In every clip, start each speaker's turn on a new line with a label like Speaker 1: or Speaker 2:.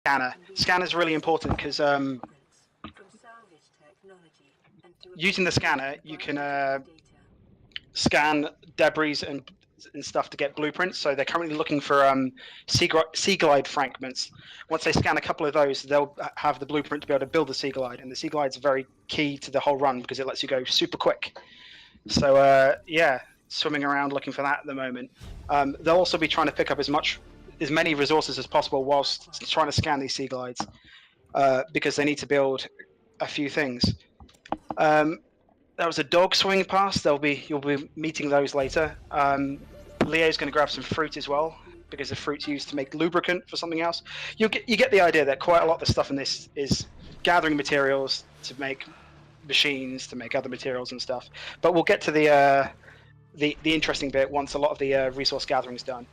Speaker 1: scanner. Scanner is really important because using the scanner, you can scan debris and stuff to get blueprints. So they're currently looking for sea glide fragments. Once they scan a couple of those, they'll have the blueprint to be able to build the sea glide. And the sea glide's very key to the whole run because it lets you go super quick. So yeah, swimming around looking for that at the moment. They'll also be trying to pick up as many resources as possible whilst trying to scan these sea glides because they need to build a few things. There was a dog swimming past. You'll be meeting those later. Leo's going to grab some fruit as well because the fruit's used to make lubricant for something else. You get the idea that quite a lot of the stuff in this is gathering materials to make machines, to make other materials and stuff. But we'll get to the interesting bit once a lot of the resource gathering is done.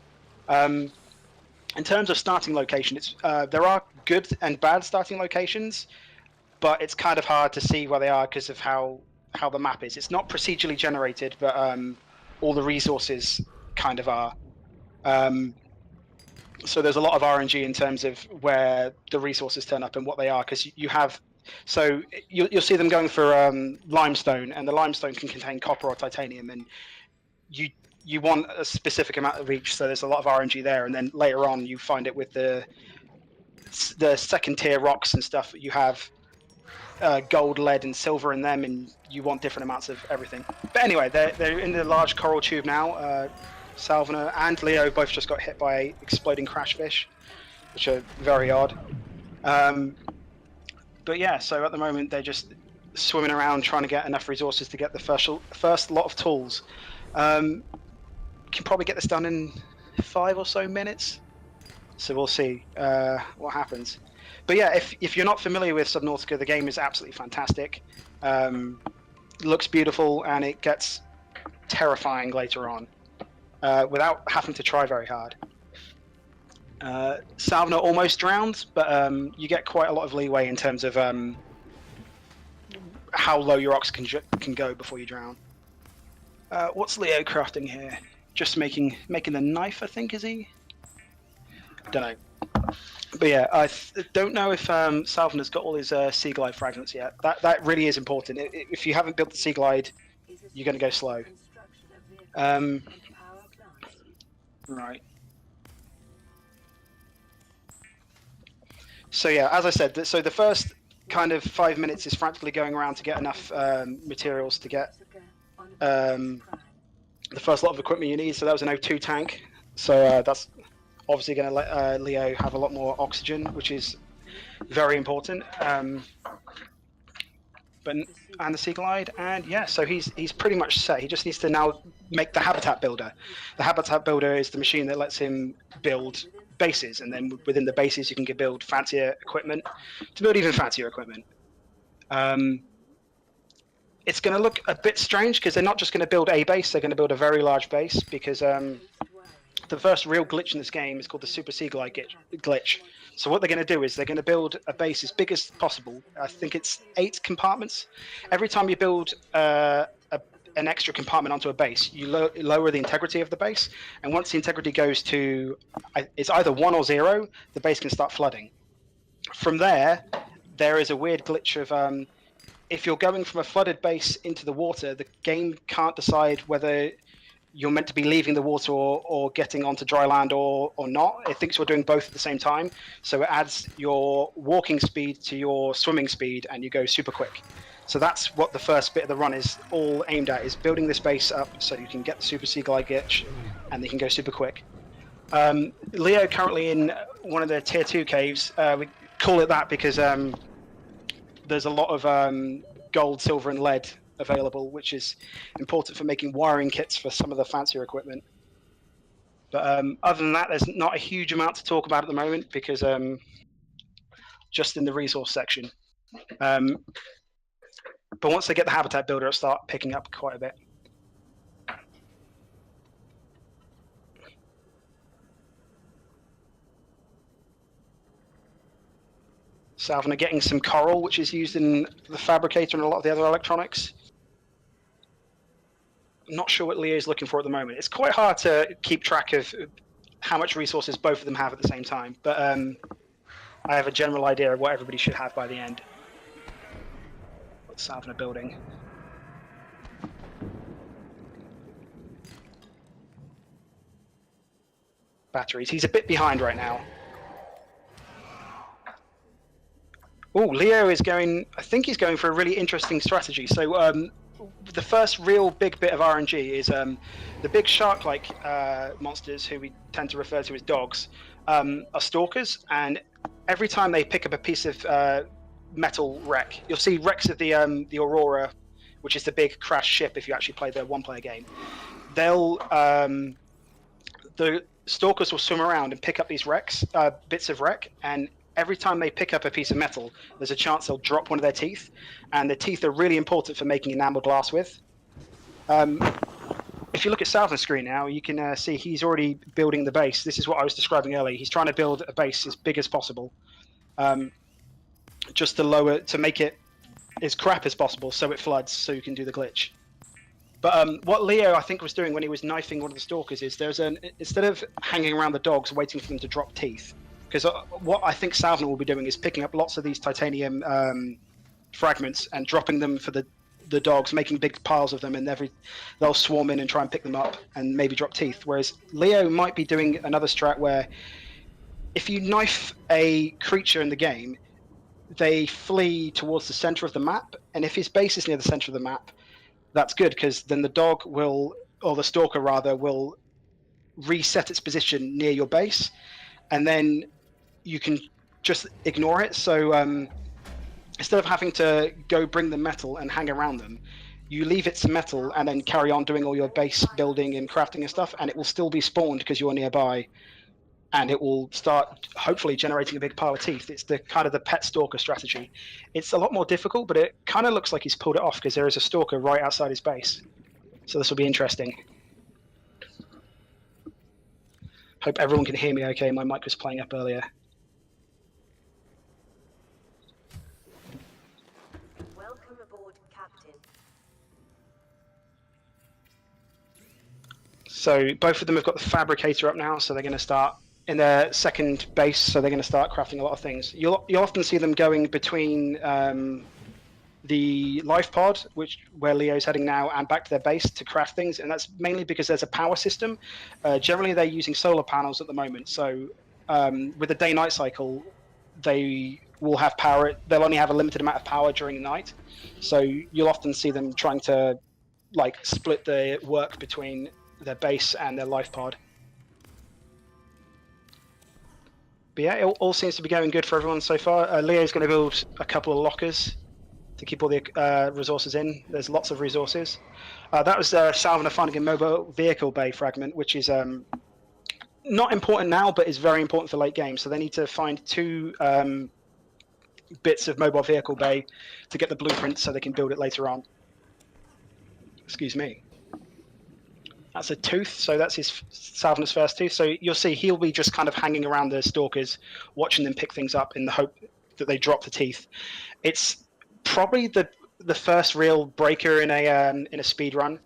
Speaker 1: In terms of starting location, there are good and bad starting locations, but it's kind of hard to see where they are because of how the map is. It's not procedurally generated, but all the resources kind of are. So there's a lot of RNG in terms of where the resources turn up and what they are, because you have. So you'll see them going for limestone, and the limestone can contain copper or titanium, and you want a specific amount of each. So there's a lot of RNG there, and then later on you find it with the second tier rocks and stuff. You have gold, lead, and silver in them, and you want different amounts of everything. But anyway, they're in the large coral tube now. Salvner and Leo both just got hit by exploding crash fish, which are very odd. But yeah, so at the moment they're just swimming around trying to get enough resources to get the first lot of tools. Can probably get this done in 5 or so minutes. So we'll see what happens. But yeah, if you're not familiar with Subnautica, the game is absolutely fantastic. Looks beautiful, and it gets terrifying later on without having to try very hard. Salvner almost drowned, but you get quite a lot of leeway in terms of how low your oxygen can go before you drown. What's Leo crafting here? Just making the knife, I think, is he? Don't know. But yeah, I don't know if Salvner's got all his sea glide fragments yet. That really is important. If you haven't built the sea glide, you're going to go slow. Right. So yeah, as I said, so the first kind of 5 minutes is frantically going around to get enough materials to get the first lot of equipment you need. So that was an O2 tank. So that's obviously going to let Leo have a lot more oxygen, which is very important. And the sea glide, and yeah, so he's pretty much set. He just needs to now make the habitat builder. The habitat builder is the machine that lets him build bases, and then within the bases you can build fancier equipment to build even fancier equipment. It's going to look a bit strange because they're not just going to build a base; they're going to build a very large base because the first real glitch in this game is called the Super Sea Glide glitch. So what they're going to do is they're going to build a base as big as possible. I think it's 8 compartments. Every time you build an extra compartment onto a base, you lower the integrity of the base. And once the integrity goes to, it's either 1 or 0, the base can start flooding. From there is a weird glitch of if you're going from a flooded base into the water, the game can't decide whether you're meant to be leaving the water or getting onto dry land or not. It thinks you're doing both at the same time. So it adds your walking speed to your swimming speed, and you go super quick. So that's what the first bit of the run is all aimed at, is building this base up so you can get the Super Sea Glide glitch, and you can go super quick. Leo currently in one of the tier 2 caves. We call it that because there's a lot of gold, silver, and lead available, which is important for making wiring kits for some of the fancier equipment. But other than that, there's not a huge amount to talk about at the moment because just in the resource section. But once they get the habitat builder, it'll start picking up quite a bit. Salvner getting some coral, which is used in the fabricator and a lot of the other electronics. I'm not sure what Leo's looking for at the moment. It's quite hard to keep track of how much resources both of them have at the same time. But I have a general idea of what everybody should have by the end. What's Salvner building? Batteries. He's a bit behind right now. Oh, Leo is going. I think he's going for a really interesting strategy. So the first real big bit of RNG is the big shark-like monsters, who we tend to refer to as dogs, are stalkers, and every time they pick up a piece of metal wreck, you'll see wrecks of the Aurora, which is the big crash ship. If you actually play the one-player game, they'll the stalkers will swim around and pick up these wrecks, bits of wreck, and every time they pick up a piece of metal, there's a chance they'll drop one of their teeth, and the teeth are really important for making enamel glass with. If you look at Salvner's screen now, you can see he's already building the base. This is what I was describing earlier. He's trying to build a base as big as possible, just to make it as crap as possible, so it floods, so you can do the glitch. But what Leo, I think, was doing when he was knifing one of the stalkers is instead of hanging around the dogs waiting for them to drop teeth, because what I think Salvner will be doing is picking up lots of these titanium fragments and dropping them for the dogs, making big piles of them, and they'll swarm in and try and pick them up and maybe drop teeth. Whereas Leo might be doing another strat where if you knife a creature in the game, they flee towards the center of the map, and if his base is near the center of the map, that's good, because then the dog will, or the stalker rather, will reset its position near your base, and then you can just ignore it. So instead of having to go bring the metal and hang around them, you leave its metal and then carry on doing all your base building and crafting and stuff, and it will still be spawned because you're nearby, and it will start hopefully generating a big pile of teeth. It's the kind of the pet stalker strategy. It's a lot more difficult, but it kind of looks like he's pulled it off because there is a stalker right outside his base. So this will be interesting. Hope everyone can hear me okay. My mic was playing up earlier.
Speaker 2: Welcome aboard, Captain.
Speaker 1: So both of them have got the fabricator up now, so they're going to start in their second base, so they're going to start crafting a lot of things. You'll often see them going between the life pod, where Leo's heading now, and back to their base to craft things, and that's mainly because there's a power system. Generally, they're using solar panels at the moment, so with the day-night cycle, they will have power. They'll only have a limited amount of power during the night, so you'll often see them trying to split the work between their base and their life pod. But yeah, it all seems to be going good for everyone so far. Leo's going to build a couple of lockers to keep all the resources in. There's lots of resources. That was Salvner finding a mobile vehicle bay fragment, which is not important now, but is very important for late game. So they need to find 2 bits of mobile vehicle bay to get the blueprint so they can build it later on. Excuse me. That's a tooth, so that's Salvner's first tooth. So you'll see he'll be just kind of hanging around the stalkers, watching them pick things up in the hope that they drop the teeth. It's probably the first real breaker in a speed run,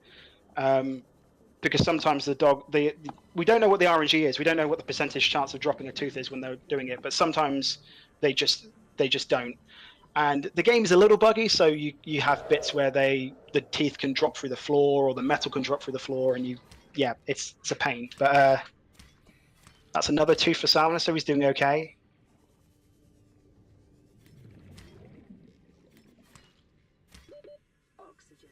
Speaker 1: because sometimes the dog we don't know what the RNG is. We don't know what the percentage chance of dropping a tooth is when they're doing it, but sometimes they just don't. And the game is a little buggy, so you have bits where the teeth can drop through the floor, or the metal can drop through the floor, and it's a pain. But that's another tooth for Salvner, so he's doing okay.
Speaker 2: Oxygen.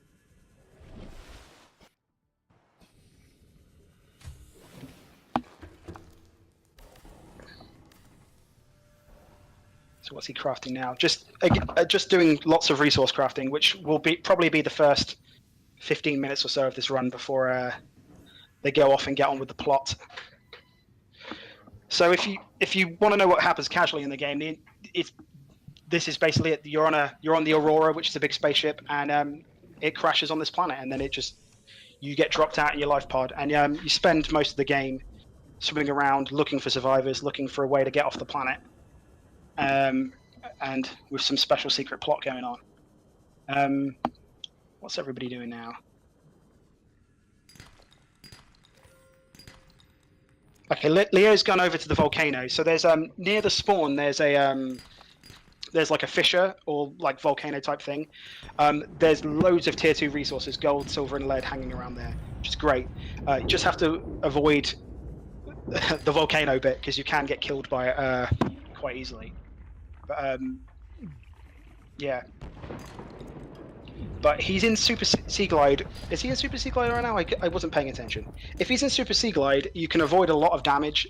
Speaker 1: So what's he crafting now? Just doing lots of resource crafting, which will probably be the first 15 minutes or so of this run before they go off and get on with the plot. So if you want to know what happens casually in the game, this is basically it. You're on the Aurora, which is a big spaceship, and it crashes on this planet, and then you get dropped out in your life pod, and you spend most of the game swimming around looking for survivors, looking for a way to get off the planet. And with some special secret plot going on. What's everybody doing now? Okay, Leo's gone over to the volcano. So there's near the spawn there's like a fissure or like volcano type thing. There's loads of tier 2 resources, gold, silver, and lead hanging around there, which is great. You just have to avoid the volcano bit because you can get killed by it quite easily. But yeah. But he's in Super Sea Glide. Is he in Super Sea Glide right now? I wasn't paying attention. If he's in Super Sea Glide, you can avoid a lot of damage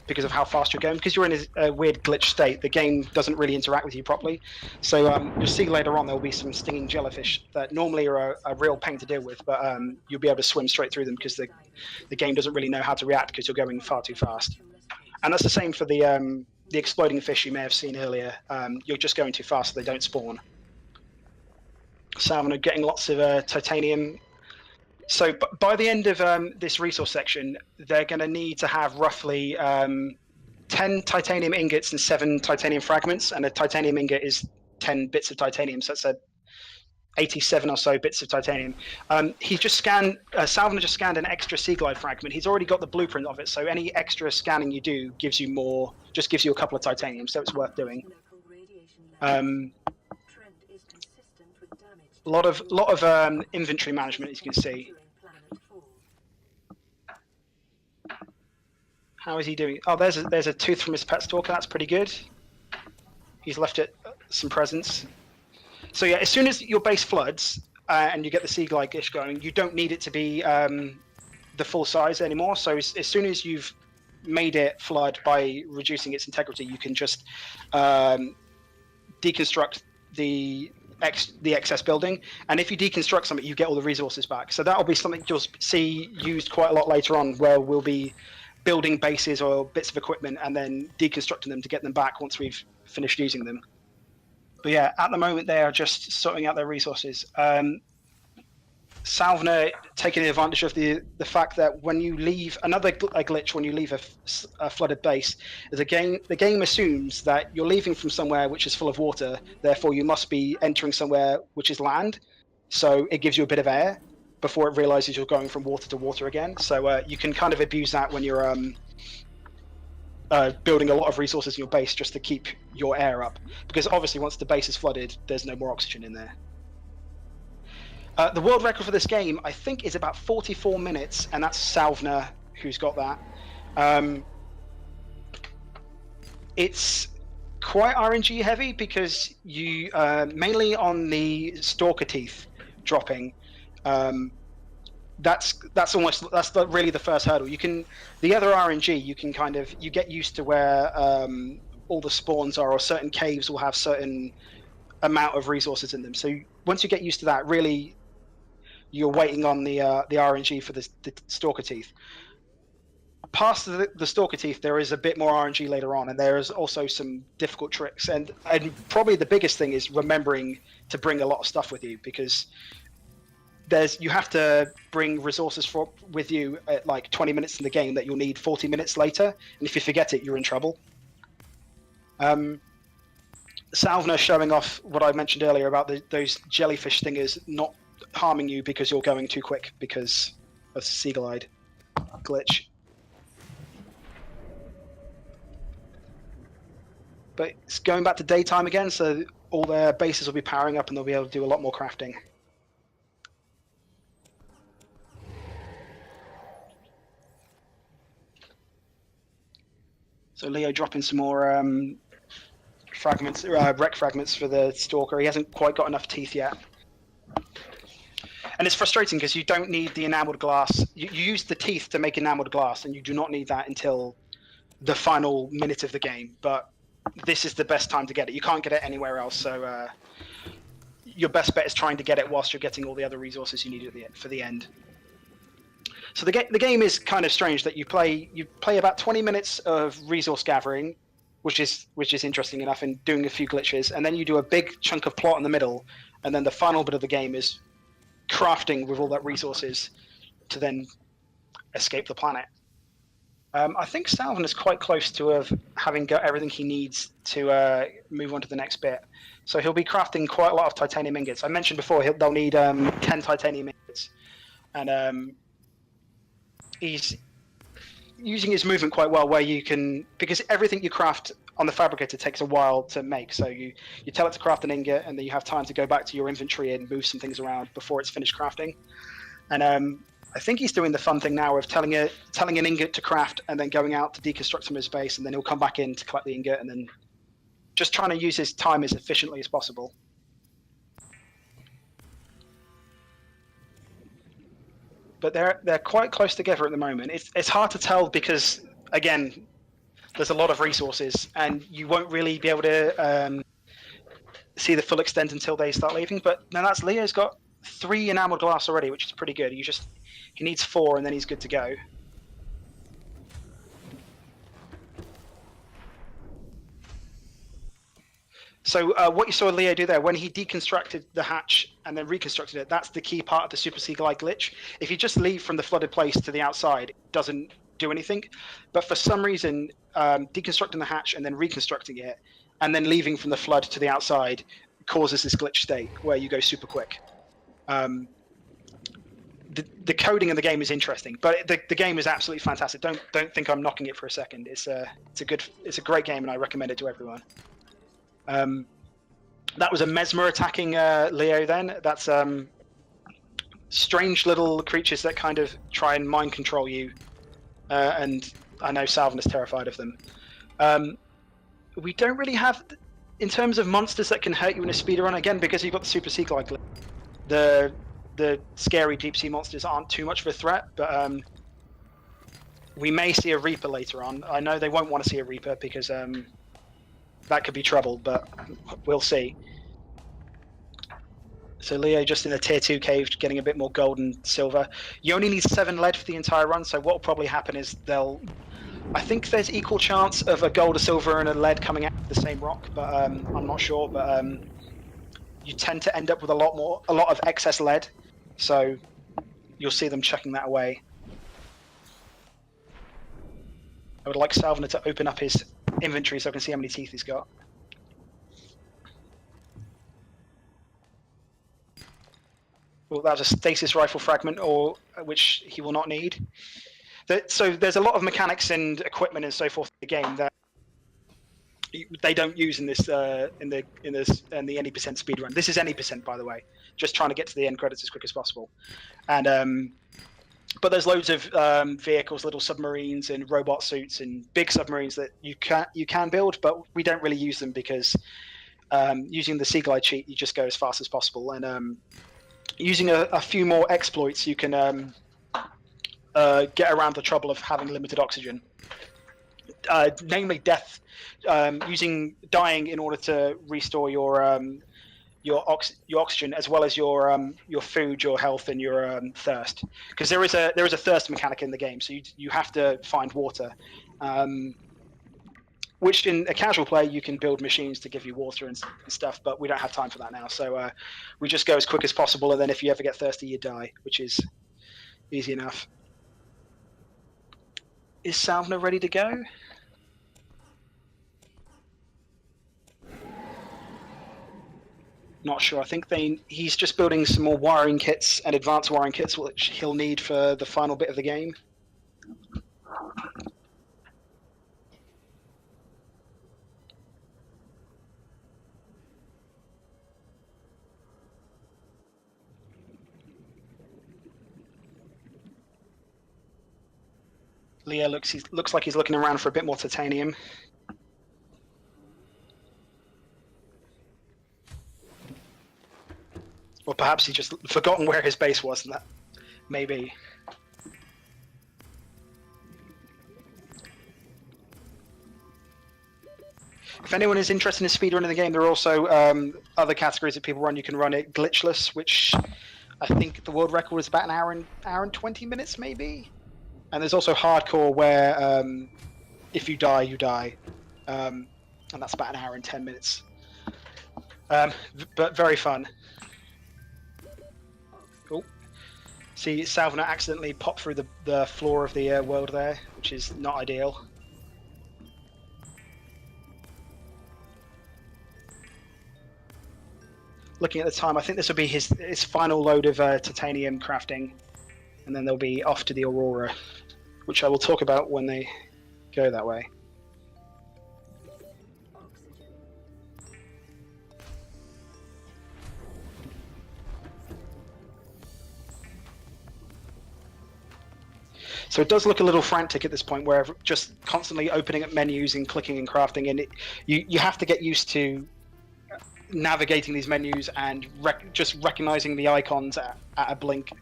Speaker 1: because of how fast you're going. Because you're in a weird glitch state, the game doesn't really interact with you properly. So you'll see later on there will be some stinging jellyfish that normally are a real pain to deal with, but you'll be able to swim straight through them because the game doesn't really know how to react because you're going far too fast. And that's the same for the exploding fish you may have seen earlier. You're just going too fast, so they don't spawn. Salvner getting lots of titanium. So by the end of this resource section, they're going to need to have roughly 10 titanium ingots and 7 titanium fragments, and a titanium ingot is 10 bits of titanium, so that's 87 or so bits of titanium. He just scanned, Salvner just scanned an extra Sea Glide fragment. He's already got the blueprint of it, so any extra scanning you do gives you more, just gives you a couple of titanium, so it's worth doing. A lot of inventory management, as you can see. How is he doing? Oh, there's a tooth from his pet stalker. That's pretty good. He's left it some presents. So yeah, as soon as your base floods and you get the Sea Glide dish going, you don't need it to be the full size anymore. So as soon as you've made it flood by reducing its integrity, you can just deconstruct the excess building, and if you deconstruct something, you get all the resources back. So that'll be something you'll see used quite a lot later on, where we'll be building bases or bits of equipment and then deconstructing them to get them back once we've finished using them. But yeah, at the moment they are just sorting out their resources. Salvner taking advantage of the fact that when you leave a glitch, when you leave a flooded base, the game assumes that you're leaving from somewhere which is full of water, therefore you must be entering somewhere which is land, so it gives you a bit of air before it realizes you're going from water to water again. So you can kind of abuse that when you're building a lot of resources in your base just to keep your air up, because obviously once the base is flooded, there's no more oxygen in there. The world record for this game, I think, is about 44 minutes, and that's Salvner who's got that. It's quite RNG heavy because you mainly on the stalker teeth dropping. That's really the first hurdle. The other RNG you can you get used to where all the spawns are, or certain caves will have certain amount of resources in them. So once you get used to that, really, you're waiting on the RNG for the stalker teeth. Past the stalker teeth, there is a bit more RNG later on, and there is also some difficult tricks. And probably the biggest thing is remembering to bring a lot of stuff with you, because you have to bring resources with you at like 20 minutes in the game that you'll need 40 minutes later, and if you forget it, you're in trouble. Salvner showing off what I mentioned earlier about those jellyfish stingers not harming you because you're going too quick because of Sea Glide glitch. But it's going back to daytime again, so all their bases will be powering up and they'll be able to do a lot more crafting. So Leo dropping some more fragments, wreck fragments for the stalker. He hasn't quite got enough teeth yet. And it's frustrating because you don't need the enameled glass. You use the teeth to make enameled glass, and you do not need that until the final minute of the game. But this is the best time to get it. You can't get it anywhere else, so your best bet is trying to get it whilst you're getting all the other resources you need for the end. So the game is kind of strange that you play about 20 minutes of resource gathering, which is interesting enough, and doing a few glitches, and then you do a big chunk of plot in the middle, and then the final bit of the game is crafting with all that resources to then escape the planet. I think Salvner is quite close to having got everything he needs to move on to the next bit. So he'll be crafting quite a lot of titanium ingots. I mentioned before they'll need 10 titanium ingots, and he's using his movement quite well, where you can, because everything you craft on the fabricator takes a while to make. So you tell it to craft an ingot, and then you have time to go back to your inventory and move some things around before it's finished crafting. And I think he's doing the fun thing now of telling an ingot to craft and then going out to deconstruct from his base, and then he'll come back in to collect the ingot, and then just trying to use his time as efficiently as possible. But they're quite close together at the moment. It's hard to tell because, again, there's a lot of resources, and you won't really be able to see the full extent until they start leaving. But now that's Leo's got 3 enameled glass already, which is pretty good. He needs 4, and then he's good to go. So what you saw Leo do there, when he deconstructed the hatch and then reconstructed it, that's the key part of the Super Seagull glitch. If you just leave from the flooded place to the outside, it doesn't do anything. But for some reason, deconstructing the hatch and then reconstructing it, and then leaving from the flood to the outside causes this glitch state where you go super quick. The coding in the game is interesting, but the game is absolutely fantastic. Don't think I'm knocking it for a second. It's a great game, and I recommend it to everyone. That was a Mesmer attacking Leo then. That's strange little creatures that kind of try and mind control you. And I know Salvner's terrified of them. We don't really have, in terms of monsters that can hurt you in a speedrun, again, because you've got the Super Sea Glide, the scary deep sea monsters aren't too much of a threat, but we may see a Reaper later on. I know they won't want to see a Reaper because that could be trouble, but we'll see. So Leo just in the tier 2 cave, getting a bit more gold and silver. You only need 7 lead for the entire run, so what will probably happen is I think there's equal chance of a gold, a silver, and a lead coming out of the same rock, but I'm not sure. But you tend to end up with a lot of excess lead, so you'll see them chucking that away. I would like Salvner to open up his inventory so I can see how many teeth he's got. Well, that's a stasis rifle fragment, which he will not need. So there's a lot of mechanics and equipment and so forth in the game that they don't use in this in the any percent speedrun. This is any percent, by the way. Just trying to get to the end credits as quick as possible. And but there's loads of vehicles, little submarines and robot suits and big submarines that you can build, but we don't really use them because using the Sea Glide cheat, you just go as fast as possible. And using a few more exploits, you can get around the trouble of having limited oxygen. Namely death, using dying in order to restore your oxygen as well as your food, your health, and your thirst. Because there is a thirst mechanic in the game, so you have to find water. Which in a casual play you can build machines to give you water and stuff, but we don't have time for that now. So we just go as quick as possible, and then if you ever get thirsty, you die, which is easy enough. Is Salvner ready to go? Not sure. I think he's just building some more wiring kits and advanced wiring kits, which he'll need for the final bit of the game. Leo looks like he's looking around for a bit more titanium. Or perhaps he's just forgotten where his base was, and that maybe. If anyone is interested in speedrunning the game, there are also other categories that people run. You can run it glitchless, which I think the world record is about an hour and 20 minutes, maybe. And there's also hardcore, where if you die, you die, and that's about an hour and 10 minutes. But very fun. Oh, see, Salvner accidentally popped through the floor of the world there, which is not ideal. Looking at the time, I think this will be his final load of titanium crafting, and then they'll be off to the Aurora, which I will talk about when they go that way. So it does look a little frantic at this point, where just constantly opening up menus and clicking and crafting, and you have to get used to navigating these menus and just recognizing the icons at a blink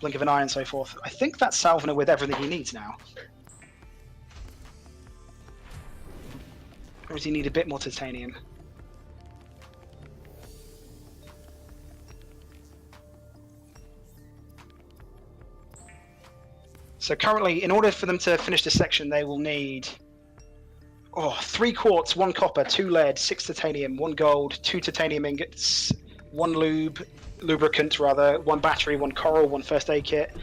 Speaker 1: of an eye and so forth. I think that's Salvner with everything he needs now. Or does he need a bit more titanium? So currently, in order for them to finish this section, they will need 3 quartz, 1 copper, 2 lead, 6 titanium, 1 gold, 2 titanium ingots, 1 lubricant rather, 1 battery, 1 coral, 1 first aid kit.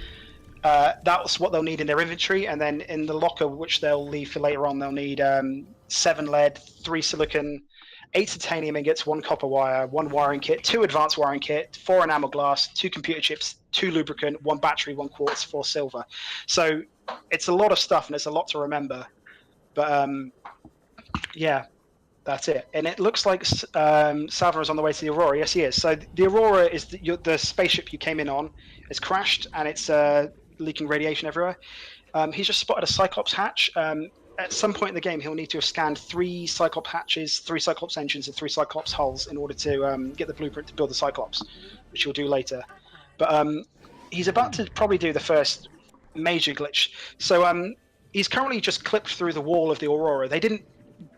Speaker 1: That's what they'll need in their inventory, and then in the locker, which they'll leave for later on, they'll need 7 lead, 3 silicon, 8 titanium ingots, 1 copper wire, 1 wiring kit, 2 advanced wiring kit, 4 enamel glass, 2 computer chips, 2 lubricant, 1 battery, 1 quartz, 4 silver. So it's a lot of stuff and it's a lot to remember. But yeah, that's it. And it looks like Salvner is on the way to the Aurora. Yes, he is. So the Aurora is the spaceship you came in on. It's crashed and it's leaking radiation everywhere. He's just spotted a Cyclops hatch. At some point in the game, he'll need to have scanned 3 Cyclops hatches, 3 Cyclops engines, and 3 Cyclops hulls in order to get the blueprint to build the Cyclops, which he'll do later. But he's about to probably do the first major glitch. So he's currently just clipped through the wall of the Aurora. They didn't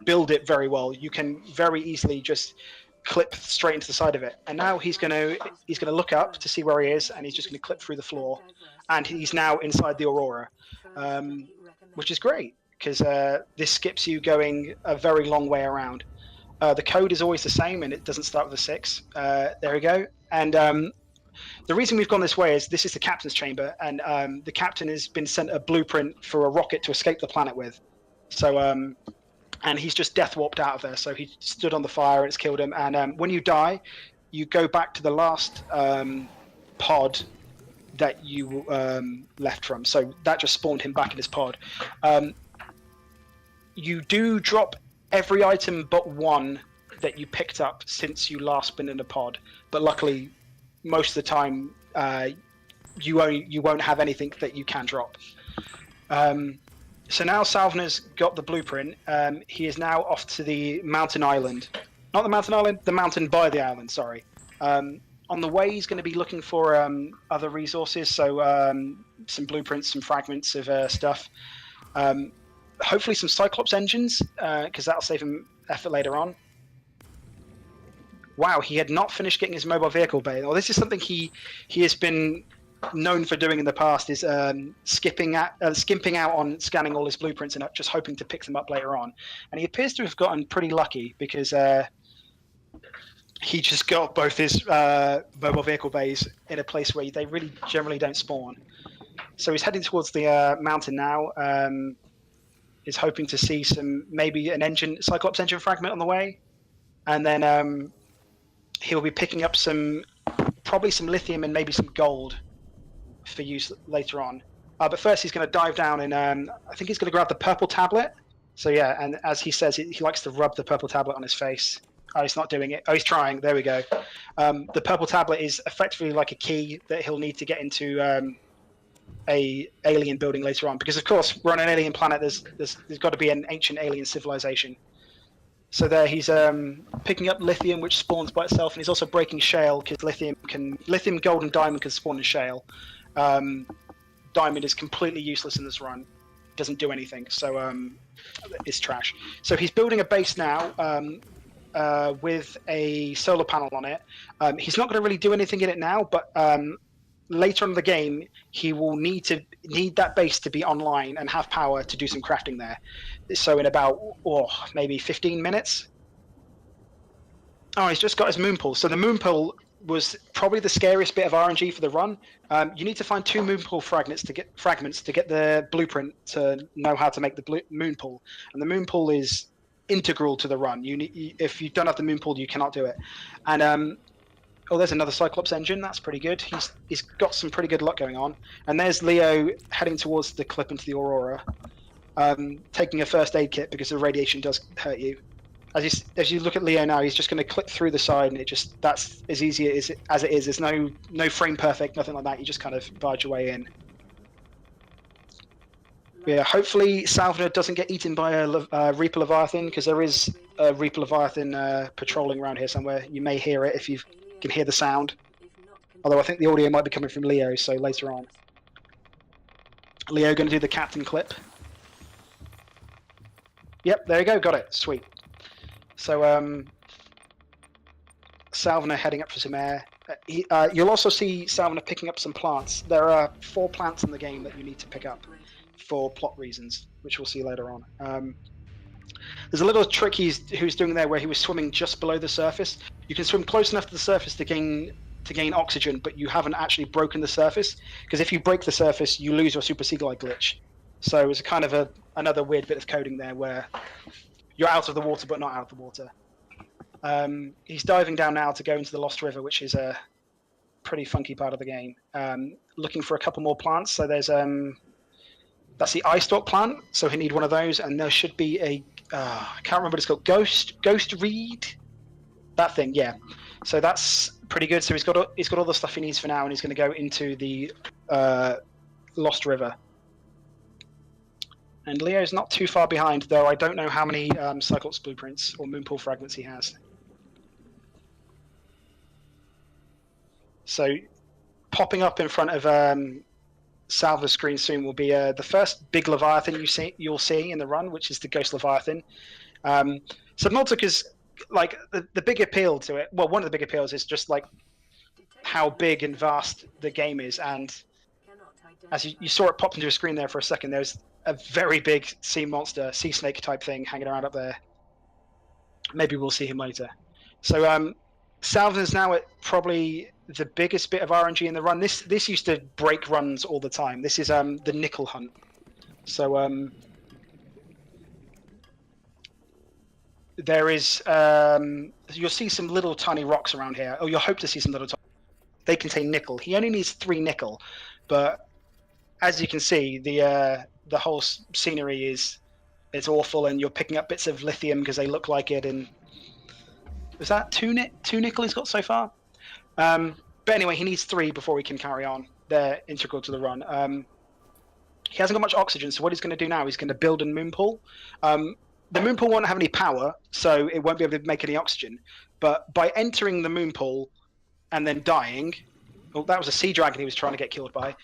Speaker 1: build it very well. You can very easily just clip straight into the side of it. And now he's gonna look up to see where he is, and he's just gonna clip through the floor, and he's now inside the Aurora, which is great because this skips you going a very long way around. The code is always the same, and it doesn't start with a 6. There we go. And the reason we've gone this way is this is the captain's chamber, and the captain has been sent a blueprint for a rocket to escape the planet with. So, and he's just death warped out of there. So he stood on the fire and it's killed him. And when you die, you go back to the last pod that you left from. So that just spawned him back in his pod. You do drop every item but 1 that you picked up since you last been in a pod. But luckily, most of the time, you won't have anything that you can drop. So now Salvner's got the blueprint. He is now off to the mountain island. Not the mountain island, the mountain by the island, sorry. On the way, he's going to be looking for other resources, so some blueprints, some fragments of stuff. Hopefully some Cyclops engines, because that'll save him effort later on. Wow, he had not finished getting his mobile vehicle bay. Well, this is something he has been known for doing in the past, is skimping out on scanning all his blueprints and just hoping to pick them up later on. And he appears to have gotten pretty lucky because he just got both his mobile vehicle bays in a place where they really generally don't spawn. So he's heading towards the mountain now. He's hoping to see maybe an Cyclops engine fragment on the way, and then he'll be picking up probably some lithium and maybe some gold for use later on. But first he's going to dive down and I think he's going to grab the purple tablet. So yeah, and as he says, he likes to rub the purple tablet on his face. Oh, he's not doing it. Oh, he's trying. There we go. The purple tablet is effectively like a key that he'll need to get into a alien building later on, because of course we're on an alien planet. There's got to be an ancient alien civilization. So there he's picking up lithium, which spawns by itself, and he's also breaking shale, because lithium, gold, and diamond can spawn in shale. Diamond is completely useless in this run; doesn't do anything, so it's trash. So he's building a base now with a solar panel on it. He's not going to really do anything in it now, but later on in the game, he will need that base to be online and have power to do some crafting there. So in about maybe 15 minutes. Oh, he's just got his moon pool. So the moon pool was probably the scariest bit of RNG for the run. You need to find 2 moon pool fragments to get the blueprint to know how to make the moon pool, and the moon pool is integral to the run. If you don't have the moon pool, you cannot do it. And Oh, there's another Cyclops engine. That's pretty good. He's got some pretty good luck going on. And there's Leo heading towards the clip into the Aurora, taking a first aid kit because the radiation does hurt you. As you look at Leo now, he's just going to clip through the side, and that's as easy as it is. There's no frame perfect, nothing like that. You just kind of barge your way in. Yeah, hopefully Salvner doesn't get eaten by a Reaper Leviathan, because there is a Reaper Leviathan patrolling around here somewhere. You may hear it if you can hear the sound. Although I think the audio might be coming from Leo, so later on. Leo going to do the captain clip. Yep, there you go, got it, sweet. So Salvner heading up for some air. You'll also see Salvner picking up some plants. There are 4 plants in the game that you need to pick up for plot reasons, which we'll see later on. There's a little trick he was doing there where he was swimming just below the surface. You can swim close enough to the surface to gain oxygen, but you haven't actually broken the surface, because if you break the surface, you lose your Super Seagull glitch. So it's kind of another weird bit of coding there where you're out of the water but not out of the water. He's diving down now to go into the Lost River, which is a pretty funky part of the game. Looking for a couple more plants. So there's that's the eye stalk plant, so he need one of those, and there should be a I can't remember what it's called. Ghost reed, that thing, yeah. So that's pretty good. So he's got all the stuff he needs for now, and he's going to go into the Lost River. And Leo's not too far behind, though I don't know how many Cyclops blueprints or Moonpool fragments he has. So popping up in front of Salvner's screen soon will be the first big Leviathan you'll see in the run, which is the Ghost Leviathan. Subnautica's like the big appeal to it. Well, one of the big appeals is just like how big and vast the game is, and as you saw it pop into a screen there for a second, there's a very big sea monster, sea snake type thing hanging around up there. Maybe we'll see him later. So Salvner's now at probably the biggest bit of RNG in the run. This used to break runs all the time. This is the nickel hunt. So there is you'll see some little tiny rocks around here. Oh, you'll hope to see some little tiny. They contain nickel. He only needs 3 nickel, but as you can see, the whole scenery it's awful, and you're picking up bits of lithium because they look like it. And is that two nickel he's got so far? But anyway, he needs 3 before he can carry on. They're integral to the run. He hasn't got much oxygen, so what he's going to do now, he's going to build a moonpool. The moonpool won't have any power, so it won't be able to make any oxygen. But by entering the moonpool and then dying, well, that was a sea dragon he was trying to get killed by.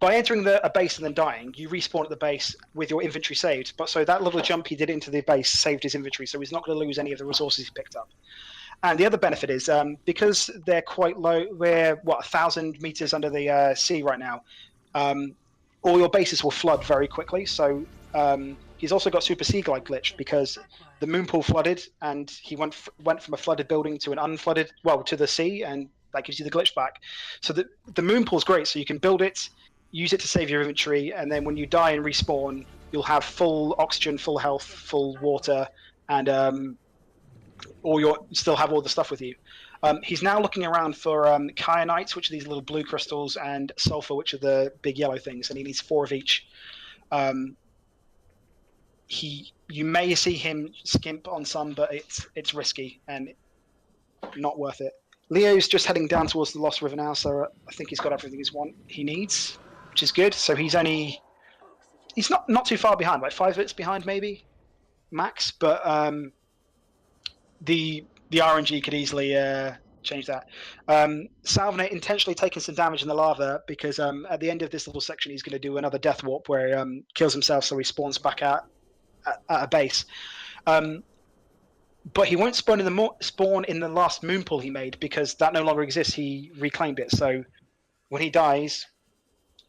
Speaker 1: By entering a base and then dying, you respawn at the base with your inventory saved. But so that little jump he did into the base saved his inventory, so he's not going to lose any of the resources he picked up. And the other benefit is because they're quite low, we're 1,000 meters under the sea right now. All your bases will flood very quickly. So he's also got Super Seagull glitch because the moonpool flooded, and he went from a flooded building to an unflooded, to the sea, and that gives you the glitch back. So the moonpool's great. So you can build it, use it to save your inventory, and then when you die and respawn, you'll have full oxygen, full health, full water, and still have all the stuff with you. He's now looking around for kyanites, which are these little blue crystals, and sulfur, which are the big yellow things, and he needs 4 of each. You may see him skimp on some, but it's risky and not worth it. Leo's just heading down towards the Lost River now, so I think he's got everything he needs, which is good. So he's not too far behind, like 5 minutes behind maybe, max. But the RNG could easily change that. Salvner intentionally taking some damage in the lava because at the end of this little section he's going to do another death warp where he kills himself, so he spawns back at a base. But he won't spawn in the last moonpool he made because that no longer exists. He reclaimed it. So when he dies,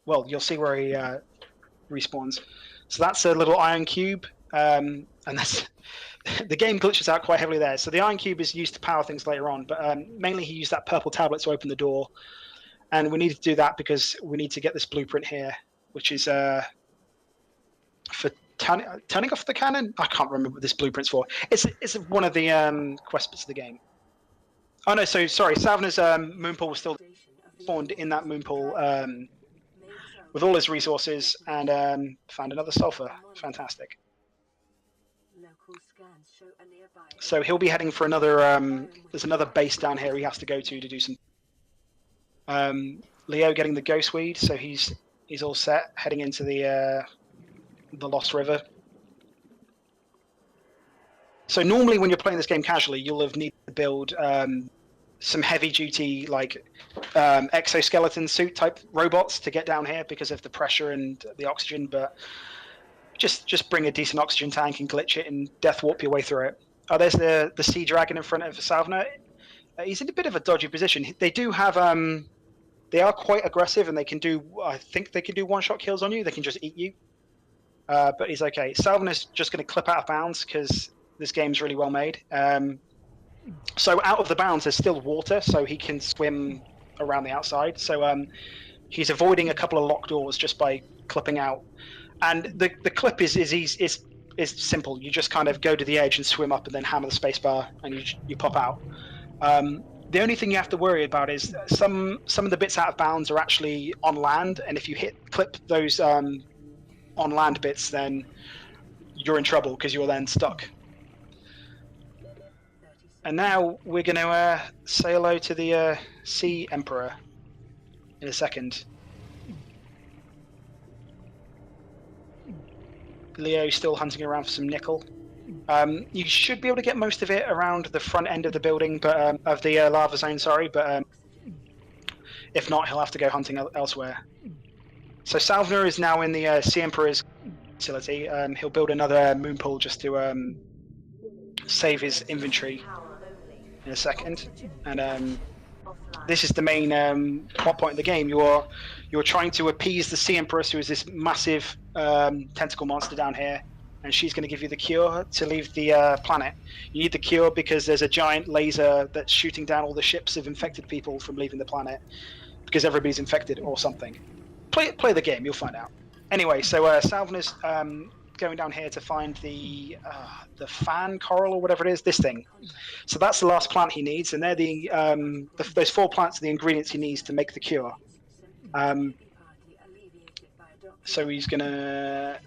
Speaker 1: well, you'll see where he respawns. So that's a little iron cube, and that's the game glitches out quite heavily there. So the iron cube is used to power things later on, but mainly he used that purple tablet to open the door, and we need to do that because we need to get this blueprint here, which is for turning off the cannon. I can't remember what this blueprint's for. It's one of the quest bits of the game. Oh no, so sorry, Salvner's moon pool was still spawned in that moon pool with all his resources, and found another sulfur. Fantastic. So he'll be heading for another. There's another base down here he has to go to do some. Leo getting the ghost weed, so he's all set, heading into the Lost River. So normally when you're playing this game casually, you'll have needed to build some heavy-duty like exoskeleton suit type robots to get down here because of the pressure and the oxygen. But just bring a decent oxygen tank and glitch it and death warp your way through it. Oh, there's the sea dragon in front of Salvner. He's in a bit of a dodgy position. They do have they are quite aggressive, and they can do. I think they can do one-shot kills on you. They can just eat you. But he's okay. Salvner's just going to clip out of bounds because this game's really well made. So out of the bounds, there's still water, so he can swim around the outside. So he's avoiding a couple of locked doors just by clipping out. And the clip is simple. You just kind of go to the edge and swim up, and then hammer the spacebar, and you pop out. The only thing you have to worry about is some of the bits out of bounds are actually on land, and if you clip those on land bits, then you're in trouble because you're then stuck. And now we're going to say hello to the Sea Emperor in a second. Leo still hunting around for some nickel. You should be able to get most of it around the front end of the building, but of the lava zone. Sorry, but if not, he'll have to go hunting elsewhere. So Salvner is now in the Sea Emperor's facility. He'll build another moon pool just to save his inventory in a second. And this is the main plot point of the game. You're trying to appease the Sea Empress, who is this massive tentacle monster down here, and she's going to give you the cure to leave the planet. You need the cure because there's a giant laser that's shooting down all the ships of infected people from leaving the planet because everybody's infected or something. Play the game, you'll find out. Anyway, so Salvner's going down here to find the fan coral or whatever it is, this thing. So that's the last plant he needs, and they're those 4 plants are the ingredients he needs to make the cure. So he's gonna,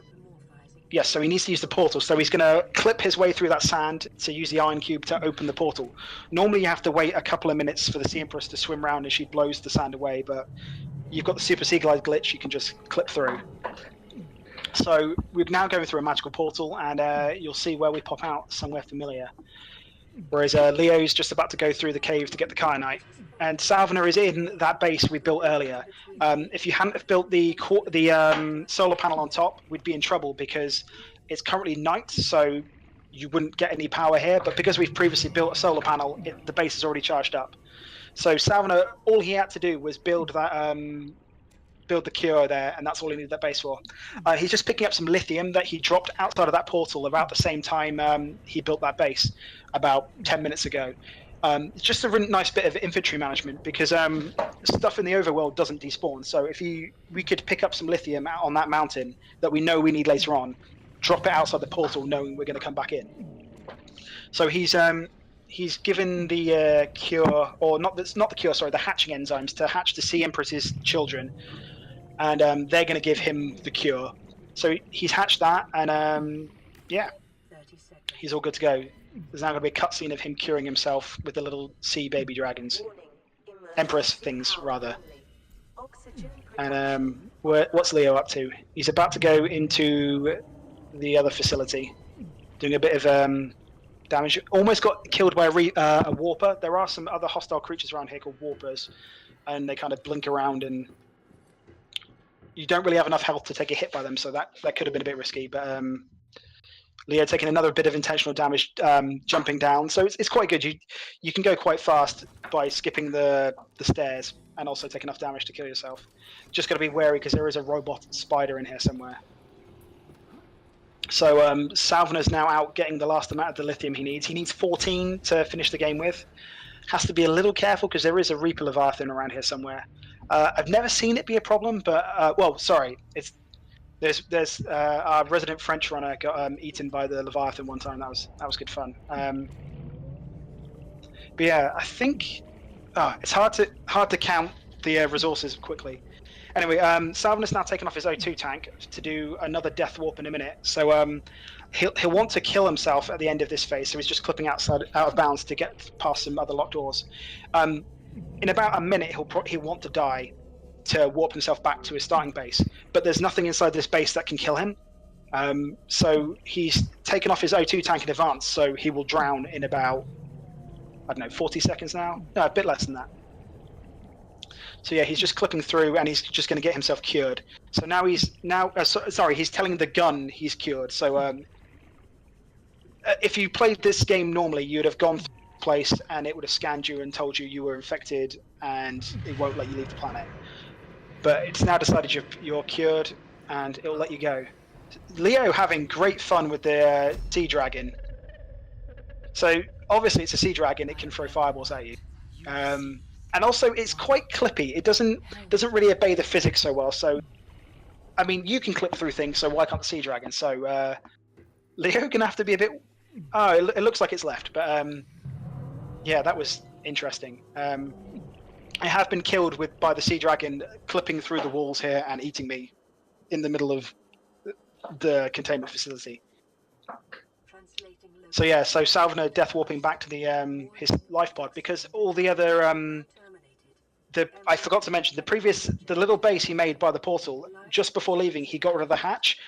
Speaker 1: yes, so he needs to use the portal. So he's gonna clip his way through that sand to use the iron cube to open the portal. Normally you have to wait a couple of minutes for the Sea Empress to swim around as she blows the sand away, but you've got the Super Sea Glide glitch, you can just clip through. So we're now going through a magical portal, and you'll see where we pop out somewhere familiar. Whereas Leo's just about to go through the cave to get the kyanite, and Salvner is in that base we built earlier. If you hadn't have built the solar panel on top, we'd be in trouble because it's currently night, so you wouldn't get any power here. But because we've previously built a solar panel, the base is already charged up. So Salvner, all he had to do was build that. Build the cure there, and that's all he needed that base for. He's just picking up some lithium that he dropped outside of that portal about the same time he built that base, about 10 minutes ago. It's just a really nice bit of infantry management because stuff in the overworld doesn't despawn. So if we could pick up some lithium out on that mountain that we know we need later on, drop it outside the portal knowing we're going to come back in. So he's given the cure, or not the cure, sorry, the hatching enzymes to hatch the Sea Empress's children. And they're going to give him the cure. So he's hatched that, and yeah, he's all good to go. There's now going to be a cutscene of him curing himself with the little sea baby dragons. Empress things, rather. And what's Leo up to? He's about to go into the other facility, doing a bit of damage. Almost got killed by a warper. There are some other hostile creatures around here called warpers, and they kind of blink around, and you don't really have enough health to take a hit by them, so that could have been a bit risky. But Leo taking another bit of intentional damage jumping down, so it's quite good. You can go quite fast by skipping the stairs and also take enough damage to kill yourself. Just got to be wary because there is a robot spider in here somewhere. So Salvner's now out getting the last amount of the lithium he needs. He needs 14 to finish the game with. Has to be a little careful because there is a Reaper Leviathan around here somewhere. I've never seen it be a problem, but well, sorry, there's our resident French runner got eaten by the Leviathan one time. That was good fun. But yeah, I think it's hard to count the resources quickly. Anyway, Salvner's now taken off his O2 tank to do another death warp in a minute. So he'll want to kill himself at the end of this phase. So he's just clipping out of bounds to get past some other locked doors. In about a minute, he'll want to die to warp himself back to his starting base. But there's nothing inside this base that can kill him. So he's taken off his O2 tank in advance. So he will drown in about, I don't know, 40 seconds now. No, a bit less than that. So yeah, he's just clipping through, and he's just going to get himself cured. So now he's telling the gun he's cured. So if you played this game normally, you'd have gone through the place, and it would have scanned you and told you were infected, and it won't let you leave the planet. But it's now decided you're cured, and it'll let you go. Leo having great fun with the sea dragon. So obviously it's a sea dragon; it can throw fireballs at you. And also, it's quite clippy. It doesn't really obey the physics so well. So, I mean, you can clip through things, so why can't the sea dragon? So, Leo gonna have to be a bit. Oh, it looks like it's left, but yeah, that was interesting. I have been killed by the sea dragon clipping through the walls here and eating me in the middle of the containment facility. So yeah, so Salvner death warping back to the his life pod, because all the other I forgot to mention the little base he made by the portal just before leaving. He got rid of the hatch.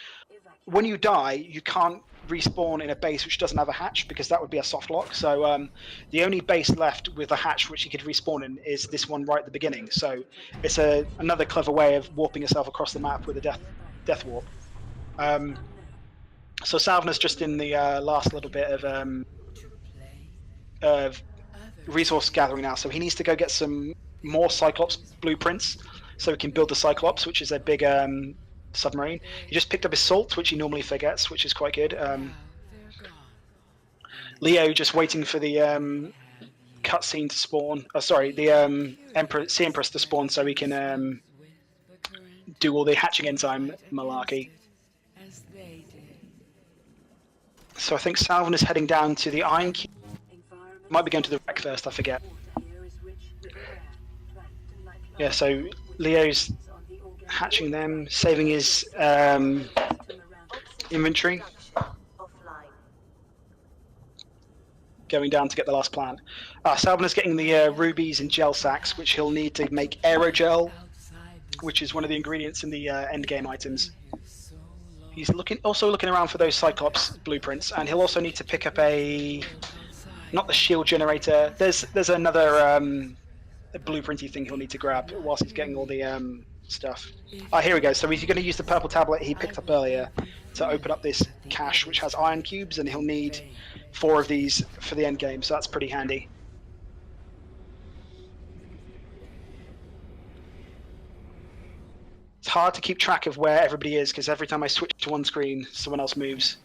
Speaker 1: When you die, you can't respawn in a base which doesn't have a hatch, because that would be a soft lock. So the only base left with a hatch which he could respawn in is this one right at the beginning. So it's another clever way of warping yourself across the map with a death warp. So Salvner's just in the last little bit of resource gathering now. So he needs to go get some more Cyclops blueprints so he can build the Cyclops, which is a big submarine. He just picked up his salt, which he normally forgets, which is quite good. Leo just waiting for the cutscene to spawn. Sorry, the Sea Empress to spawn so he can do all the hatching end time malarkey. So I think Salvin is heading down to the Iron Cube. Might be going to the wreck first, I forget. Yeah, so Leo's hatching them, saving his inventory. Going down to get the last plant. Salvin is getting the rubies and gel sacks, which he'll need to make aerogel, which is one of the ingredients in the endgame items. He's also looking around for those Cyclops blueprints, and he'll also need to pick up not the shield generator. There's another blueprinty thing he'll need to grab whilst he's getting all the stuff. Here we go. So he's going to use the purple tablet he picked up earlier to open up this cache, which has iron cubes, and he'll need 4 of these for the end game. So that's pretty handy. It's hard to keep track of where everybody is, because every time I switch to one screen, someone else moves.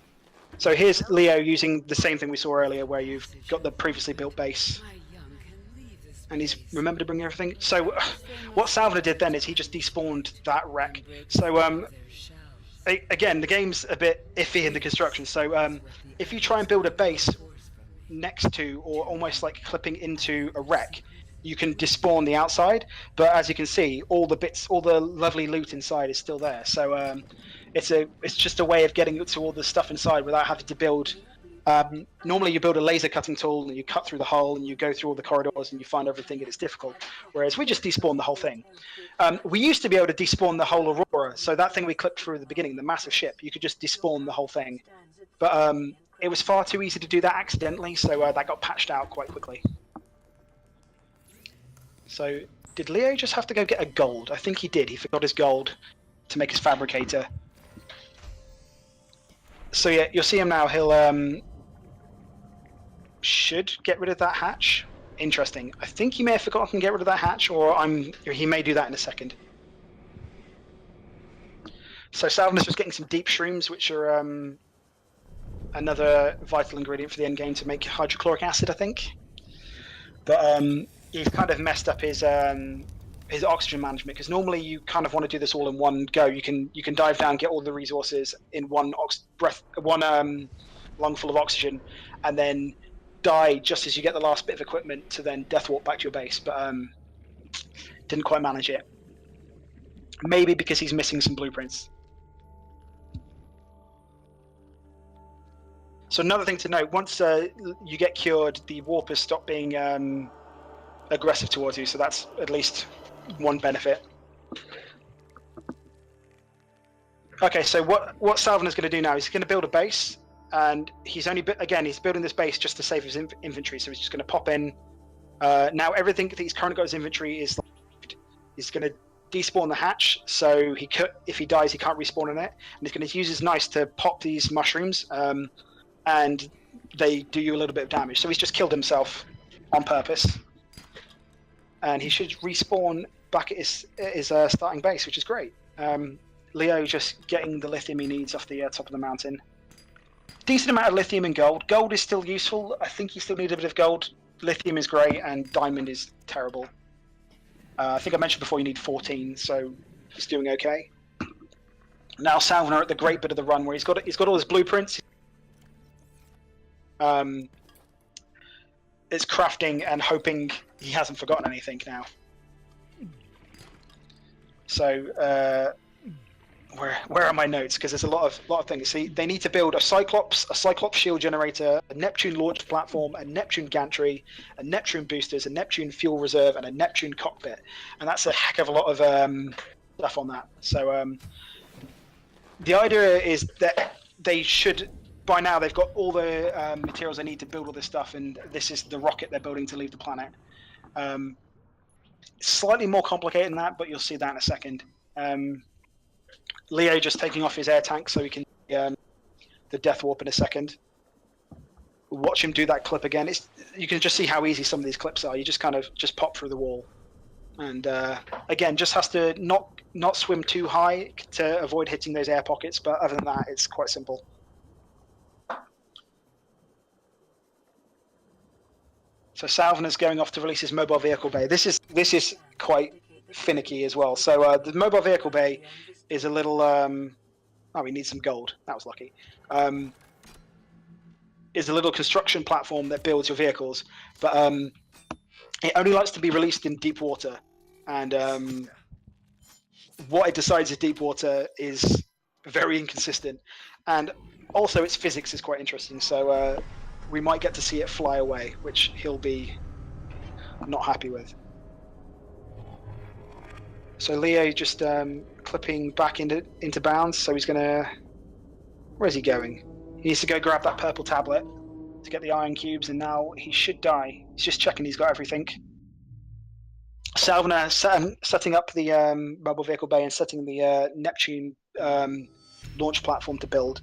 Speaker 1: So here's Leo using the same thing we saw earlier, where you've got the previously built base. And he's remembered to bring everything. So what Salvner did then is he just despawned that wreck. So again, the game's a bit iffy in the construction. So if you try and build a base next to, or almost like clipping into a wreck, you can despawn the outside, but as you can see, all the lovely loot inside is still there. So it's just a way of getting to all the stuff inside without having to build. Normally you build a laser cutting tool and you cut through the hull and you go through all the corridors and you find everything, and it's difficult. Whereas we just despawn the whole thing. We used to be able to despawn the whole Aurora, so that thing we clipped through at the beginning, the massive ship, you could just despawn the whole thing. But it was far too easy to do that accidentally, so that got patched out quite quickly. So, did Leo just have to go get a gold? I think he did. He forgot his gold to make his fabricator. So yeah, you'll see him now. He'll should get rid of that hatch. Interesting. I think he may have forgotten to get rid of that hatch, or he may do that in a second. So Salvner's just getting some deep shrooms, which are another vital ingredient for the end game to make hydrochloric acid, I think. But he's kind of messed up his oxygen management, because normally you kind of want to do this all in one go. You can dive down, get all the resources in one lungful of oxygen, and then die just as you get the last bit of equipment to then death warp back to your base, but didn't quite manage it. Maybe because he's missing some blueprints. So another thing to note, once you get cured, the warpers stop being aggressive towards you, so that's at least one benefit. Okay, so what Salvner's going to do now is he's going to build a base, and he's he's building this base just to save his inventory, so he's just going to pop in. Now everything that he's currently got in his inventory is he's going to despawn the hatch, so if he dies he can't respawn in it, and he's going to use his knife to pop these mushrooms, and they do you a little bit of damage. So he's just killed himself on purpose, and he should respawn back at his starting base, which is great. Leo just getting the lithium he needs off the top of the mountain. Decent amount of lithium and gold. Gold is still useful. I think you still need a bit of gold. Lithium is great, and diamond is terrible. I think I mentioned before you need 14, so he's doing okay. Now Salvner at the great bit of the run where he's got all his blueprints. It's crafting and hoping he hasn't forgotten anything now. So where are my notes? Because there's a lot of things. See, they need to build a Cyclops shield generator, a Neptune launch platform, a Neptune gantry, a Neptune boosters, a Neptune fuel reserve, and a Neptune cockpit. And that's a heck of a lot of stuff on that. So the idea is that they should, by now, they've got all the materials they need to build all this stuff, and this is the rocket they're building to leave the planet. Slightly more complicated than that, but you'll see that in a second. Leo just taking off his air tank so he can the death warp in a second. Watch him do that clip again. You can just see how easy some of these clips are. You just kind of pop through the wall, and again, just has to not swim too high to avoid hitting those air pockets. But other than that, it's quite simple. So Salvner's going off to release his mobile vehicle bay. This is quite finicky as well. So the mobile vehicle bay is a little. Oh, we need some gold. That was lucky. Is a little construction platform that builds your vehicles, but it only likes to be released in deep water, and what it decides is deep water is very inconsistent, and also its physics is quite interesting. So we might get to see it fly away, which he'll be not happy with. So Leo just clipping back into bounds. So he's gonna. Where's he going? He needs to go grab that purple tablet to get the iron cubes, and now he should die. He's just checking he's got everything. Salvner setting up the mobile vehicle bay and setting the Neptune launch platform to build.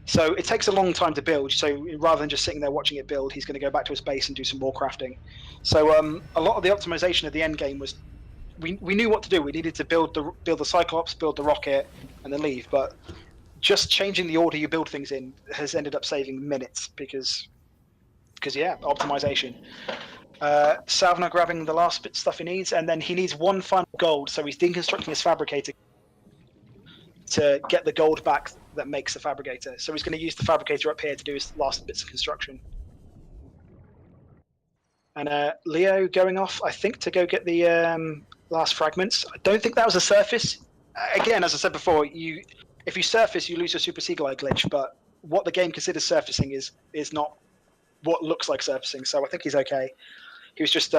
Speaker 1: So it takes a long time to build. So rather than just sitting there watching it build, he's going to go back to his base and do some more crafting. So a lot of the optimization of the end game was we knew what to do. We needed to build the Cyclops, build the rocket, and then leave. But just changing the order you build things in has ended up saving minutes because yeah, optimization. Salvner grabbing the last bit stuff he needs, and then he needs one final gold, so he's deconstructing his fabricator to get the gold back that makes the fabricator. So he's going to use the fabricator up here to do his last bits of construction. And Leo going off, I think, to go get the last fragments. I don't think that was a surface. Again, as I said before, if you surface, you lose your Super Seagull Eye glitch, but what the game considers surfacing is not what looks like surfacing, so I think he's okay. He was just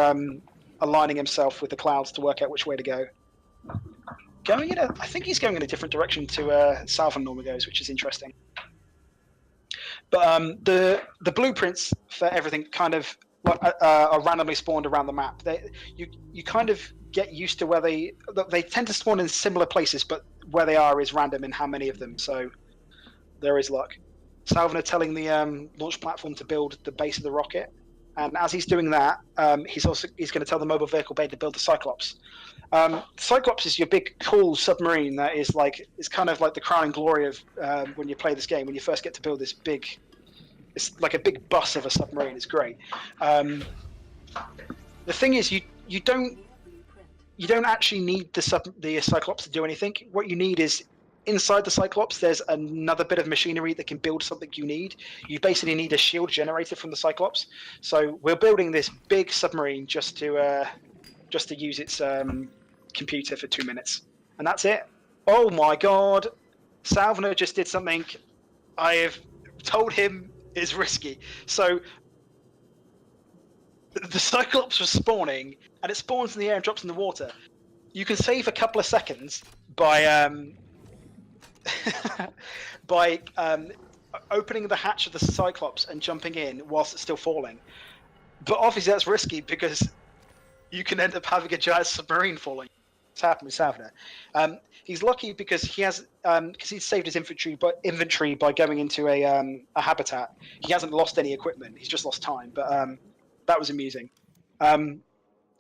Speaker 1: aligning himself with the clouds to work out which way to go. I think he's going in a different direction to Salvner normally goes, which is interesting. But the blueprints for everything kind of are randomly spawned around the map. You kind of get used to where they tend to spawn in similar places, but where they are is random in how many of them. So there is luck. Salvner telling the launch platform to build the base of the rocket, and as he's doing that, he's going to tell the mobile vehicle bay to build the Cyclops. Cyclops is your big, cool submarine that is kind of like the crowning glory of when you play this game. When you first get to build this big, it's like a big bus of a submarine. It's great. The thing is, you don't actually need the Cyclops to do anything. What you need is inside the Cyclops, there's another bit of machinery that can build something you need. You basically need a shield generated from the Cyclops. So we're building this big submarine just to use its computer for 2 minutes, and that's it. Oh my god, Salvner just did something I have told him is risky. So the Cyclops was spawning, and it spawns in the air and drops in the water. You can save a couple of seconds by by opening the hatch of the Cyclops and jumping in whilst it's still falling. But obviously that's risky because you can end up having a giant submarine falling. It's happened with Salvner. He's lucky because he has because he's saved his inventory by going into a habitat. He hasn't lost any equipment. He's just lost time. But that was amusing.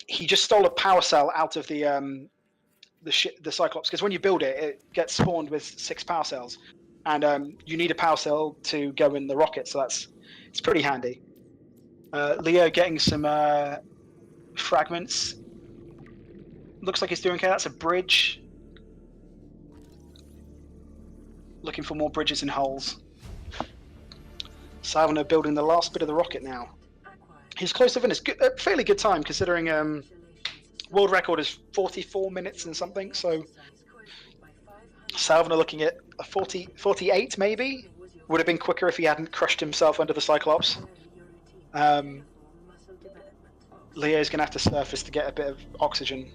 Speaker 1: He just stole a power cell out of the Cyclops, because when you build it, it gets spawned with 6 power cells, and you need a power cell to go in the rocket. So it's pretty handy. Leo getting some fragments. Looks like he's doing okay. That's a bridge. Looking for more bridges and holes. Salvner building the last bit of the rocket now. He's close to finish. A fairly good time considering world record is 44 minutes and something. So Salvner looking at a 48 maybe. Would have been quicker if he hadn't crushed himself under the Cyclops. Leo's going to have to surface to get a bit of oxygen.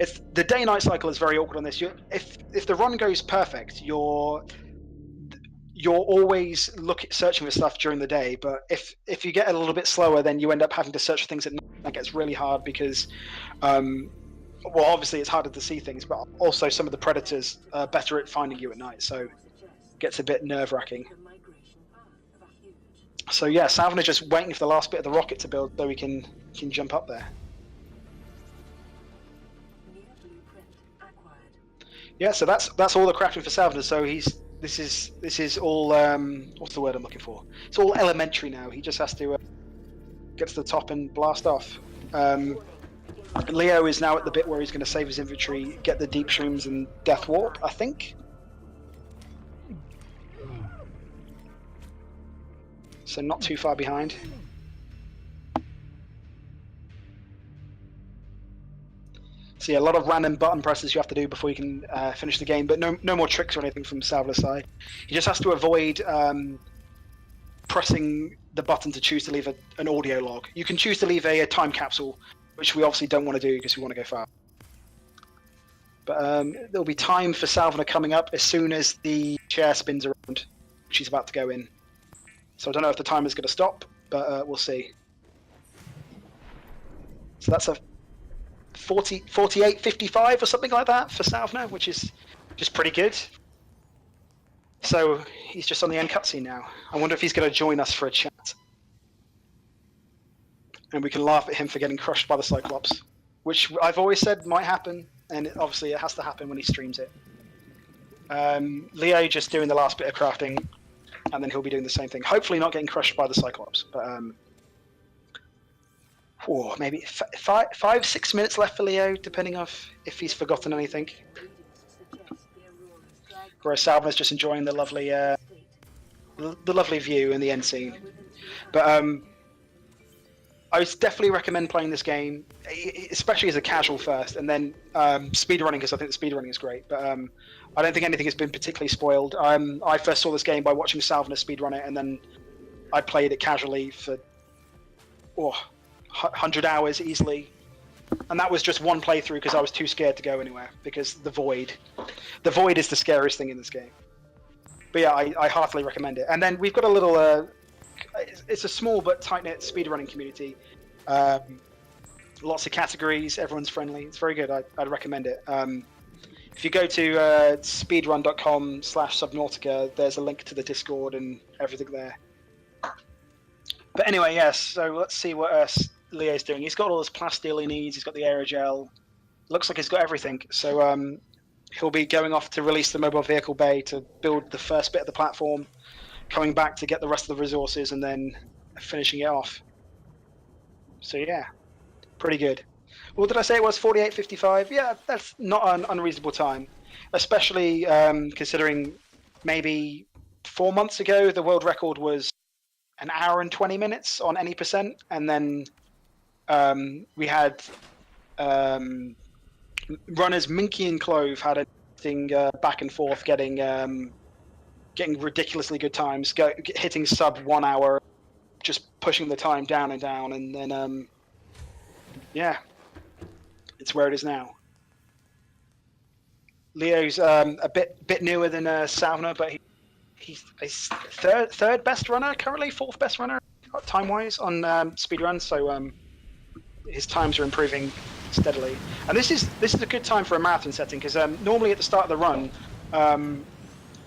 Speaker 1: It's the day-night cycle is very awkward on this. If the run goes perfect, you're always searching for stuff during the day. But if you get a little bit slower, then you end up having to search for things at night. That gets really hard because, well, obviously it's harder to see things, but also some of the predators are better at finding you at night, so it gets a bit nerve-wracking. So yeah, Salvner just waiting for the last bit of the rocket to build so he can jump up there. Yeah, so that's all the crafting for Salvner. So this is all what's the word I'm looking for? It's all elementary now. He just has to get to the top and blast off. Leo is now at the bit where he's going to save his inventory, get the deep shrooms and death warp, I think. So not too far behind. So yeah, a lot of random button presses you have to do before you can finish the game, but no more tricks or anything from Salvner's side. He just has to avoid pressing the button to choose to leave an audio log. You can choose to leave a time capsule, which we obviously don't want to do because we want to go far. But there'll be time for Salvner coming up as soon as the chair spins around, which he's about to go in. So I don't know if the timer's going to stop, but we'll see. So that's a 48-55 or something like that for Salvner, which is just pretty good. So he's just on the end cutscene now. I wonder if he's going to join us for a chat. And we can laugh at him for getting crushed by the Cyclops, which I've always said might happen, and obviously it has to happen when he streams it. Leo just doing the last bit of crafting, and then he'll be doing the same thing. Hopefully not getting crushed by the Cyclops, but maybe 5-6 minutes left for Leo, depending on if he's forgotten anything. Whereas Salvner's just enjoying the lovely view and the end scene. But I would definitely recommend playing this game, especially as a casual first, and then speedrunning, because I think the speedrunning is great. But I don't think anything has been particularly spoiled. I first saw this game by watching Salvner speedrun it, and then I played it casually for 100 hours easily. And that was just one playthrough because I was too scared to go anywhere, because the void is the scariest thing in this game. But yeah, I heartily recommend it. And then we've got a little it's a small but tight-knit speedrunning community. Lots of categories, everyone's friendly. It's very good. I'd recommend it. If you go to speedrun.com/Subnautica, there's a link to the Discord and everything there. But anyway, yes, so let's see what Leo's doing. He's got all his plasteel he needs. He's got the aerogel. Looks like he's got everything. So he'll be going off to release the mobile vehicle bay to build the first bit of the platform, coming back to get the rest of the resources, and then finishing it off. So yeah, pretty good. What did I say it was? 48-55? Yeah, that's not an unreasonable time. especially considering maybe 4 months ago the world record was an hour and 20 minutes on any percent, and then we had runners Minky and Clove had a thing back and forth, getting ridiculously good times, hitting sub 1 hour, just pushing the time down and down, and then yeah, it's where it is now. Leo's a bit newer than Salvner, but he's third best runner currently, fourth best runner time wise on speedrun. So his times are improving steadily, and this is a good time for a marathon setting, because normally at the start of the run,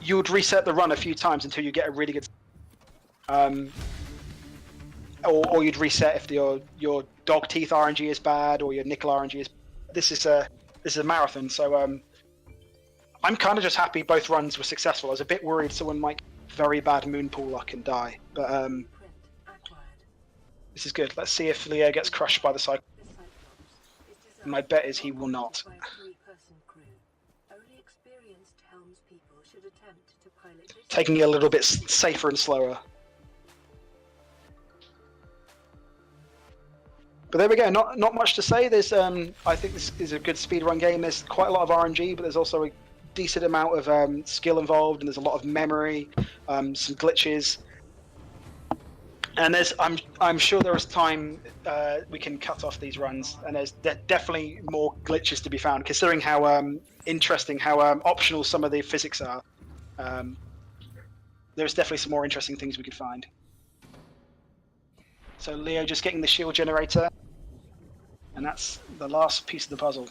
Speaker 1: you would reset the run a few times until you get a really good, or you'd reset if your dog teeth RNG is bad or your nickel RNG is. This is a marathon, so I'm kind of just happy both runs were successful. I was a bit worried someone might get very bad moon pool luck and die, but this is good. Let's see if Leo gets crushed by the cycle. My bet is he will not. Taking it a little bit safer and slower. But there we go. Not much to say. There's I think this is a good speedrun game. There's quite a lot of RNG, but there's also a decent amount of skill involved, and there's a lot of memory, some glitches, and I'm sure there is time we can cut off these runs, and there's definitely more glitches to be found, considering how interesting, how optional some of the physics are. There's definitely some more interesting things we could find. So Leo just getting the shield generator, and that's the last piece of the puzzle.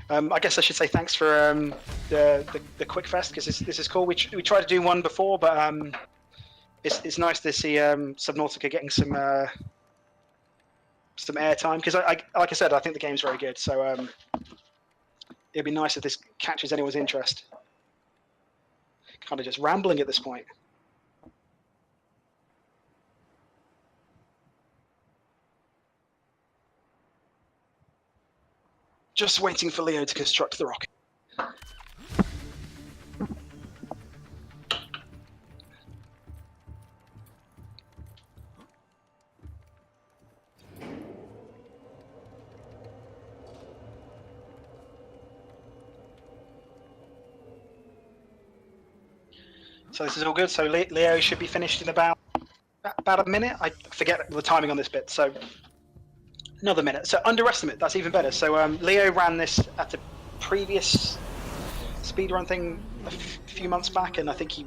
Speaker 1: I guess I should say thanks for the QuickFest, because this is cool. We tried to do one before, but it's nice to see Subnautica getting some airtime, because like I said, I think the game's very good. So it'd be nice if this catches anyone's interest. Kind of just rambling at this point. Just waiting for Leo to construct the rocket. So this is all good. So Leo should be finished in about a minute. I forget the timing on this bit. So another minute. So underestimate. That's even better. So Leo ran this at a previous speedrun thing a few months back, and I think he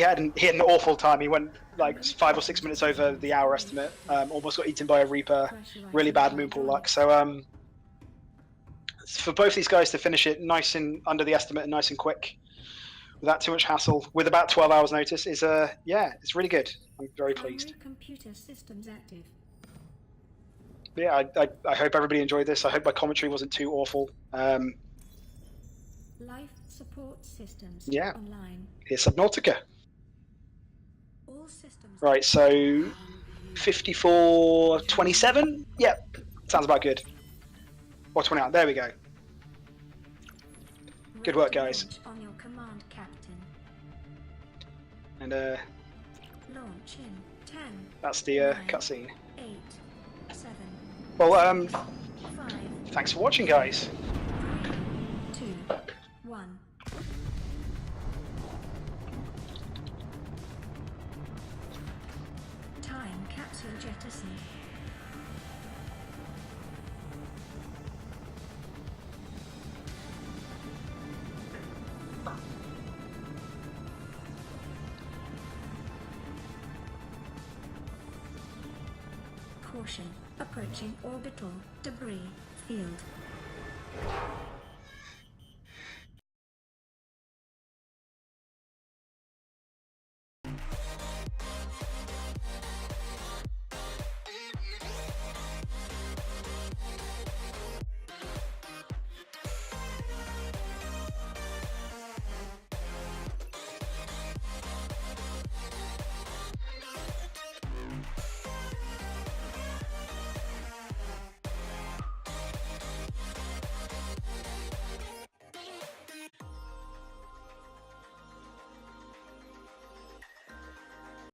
Speaker 1: had an awful time. He went like 5 or 6 minutes over the hour estimate. Almost got eaten by a Reaper. Really bad moonpool luck. So for both these guys to finish it nice and under the estimate and nice and quick, without too much hassle, with about 12 hours notice, is yeah, it's really good. I'm very pleased.
Speaker 3: Computer systems active.
Speaker 1: Yeah, I hope everybody enjoyed this. I hope my commentary wasn't too awful.
Speaker 3: Life support systems online.
Speaker 1: Here's Subnautica.
Speaker 3: All systems.
Speaker 1: Right, so 54:27. Yeah, sounds about good. Or 29. There we go. Good work, guys.
Speaker 3: On your command, Captain.
Speaker 1: And
Speaker 3: Launch in 10.
Speaker 1: that's the
Speaker 3: 9,
Speaker 1: cutscene.
Speaker 3: 8, 7.
Speaker 1: Well,
Speaker 3: 5.
Speaker 1: thanks for watching, guys.
Speaker 3: 2, 1. Time capsule jettison. Caution, approaching orbital debris field.